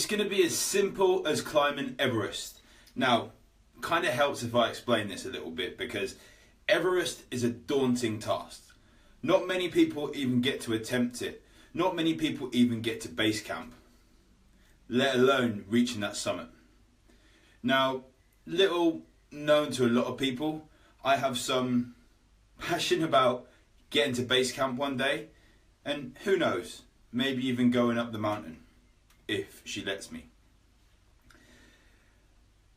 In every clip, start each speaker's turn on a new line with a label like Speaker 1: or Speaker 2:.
Speaker 1: going to be as simple as climbing Everest. Now, kind of helps if I explain this a little bit, because Everest is a daunting task. Not many people even get to attempt it. Not many people even get to base camp, let alone reaching that summit. Now, little known to a lot of people, I have some passion about getting to base camp one day, and who knows, maybe even going up the mountain, if she lets me.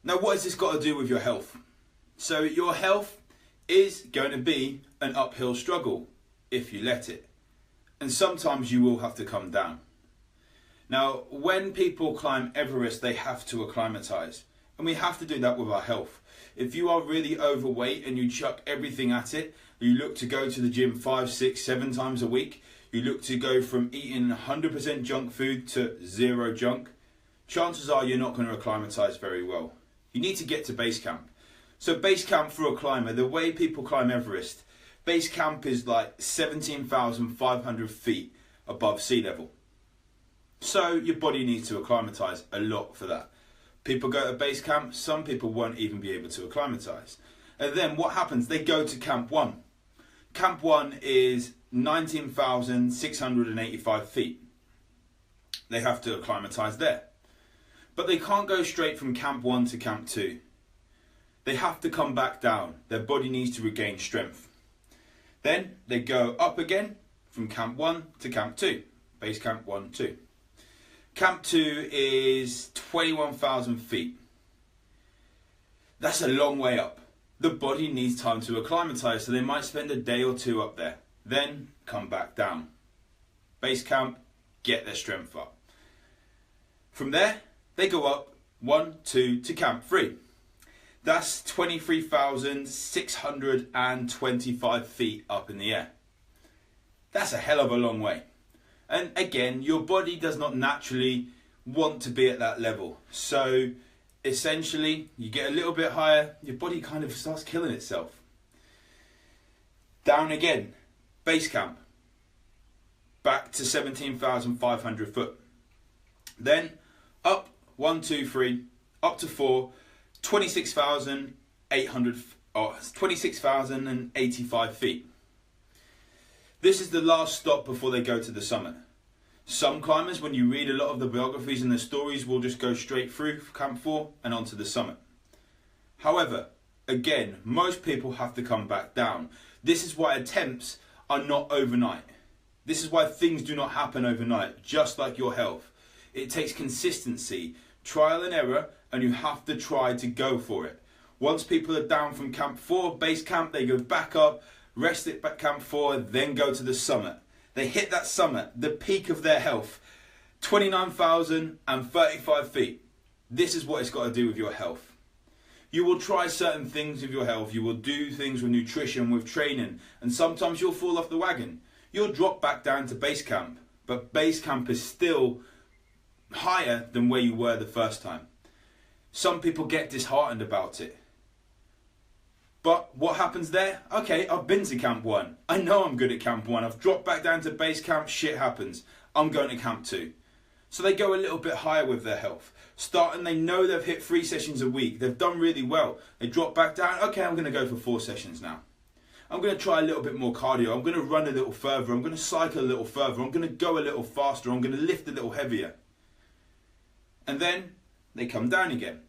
Speaker 1: Now, what has this got to do with your health? So your health is going to be an uphill struggle if you let it. And sometimes you will have to come down. Now, when people climb Everest, they have to acclimatise. And we have to do that with our health. If you are really overweight and you chuck everything at it, you look to go to the gym 5, 6, 7 times a week, you look to go from eating 100% junk food to 0 junk, chances are you're not going to acclimatise very well. You need to get to base camp. So base camp for a climber, the way people climb Everest, base camp is like 17,500 feet above sea level. So your body needs to acclimatise a lot for that. People go to base camp, some people won't even be able to acclimatise. And then what happens? They go to Camp 1. Camp 1 is 19,685 feet. They have to acclimatise there. But they can't go straight from Camp 1 to Camp 2. They have to come back down. Their body needs to regain strength. Then they go up again from Camp 1 to Camp 2. Base Camp 1, 2. Camp 2 is 21,000 feet. That's a long way up. The body needs time to acclimatise, so they might spend a day or 2 up there. Then come back down. Base camp, get their strength up. From there, they go up 1, 2 to Camp 3. That's 23,625 feet up in the air. That's a hell of a long way. And again, your body does not naturally want to be at that level. So essentially, you get a little bit higher, your body kind of starts killing itself. Down again, base camp. Back to 17,500 foot. Then up 1, 2, 3, up to 4, 26,085 feet. This is the last stop before they go to the summit. Some climbers, when you read a lot of the biographies and the stories, will just go straight through Camp 4 and onto the summit. However, again, most people have to come back down. This is why attempts are not overnight. This is why things do not happen overnight, just like your health. It takes consistency, trial and error, and you have to try to go for it. Once people are down from Camp 4, base camp, they go back up, rest at Camp 4, then go to the summit. They hit that summit, the peak of their health, 29,035 feet. This is what it's got to do with your health. You will try certain things with your health. You will do things with nutrition, with training, and sometimes you'll fall off the wagon. You'll drop back down to base camp, but base camp is still higher than where you were the first time. Some people get disheartened about it. But what happens there? Okay, I've been to Camp 1. I know I'm good at Camp 1. I've dropped back down to base camp. Shit happens. I'm going to Camp 2. So they go a little bit higher with their health. Starting, they know they've hit 3 sessions a week. They've done really well. They drop back down. Okay, I'm going to go for 4 sessions now. I'm going to try a little bit more cardio. I'm going to run a little further. I'm going to cycle a little further. I'm going to go a little faster. I'm going to lift a little heavier. And then they come down again.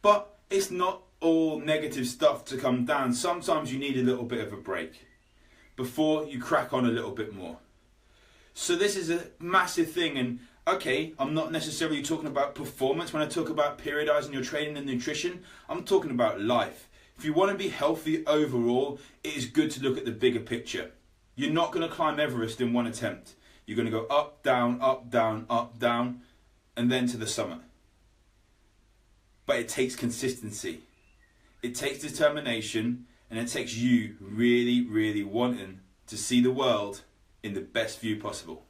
Speaker 1: But it's not all negative stuff to come down. Sometimes you need a little bit of a break before you crack on a little bit more. So this is a massive thing. And okay, I'm not necessarily talking about performance when I talk about periodizing your training and nutrition. I'm talking about life. If you want to be healthy overall, it is good to look at the bigger picture. You're not going to climb Everest in one attempt. You're going to go up, down, up, down, up, down, and then to the summit. But it takes consistency. It takes determination, and it takes you really, really wanting to see the world in the best view possible.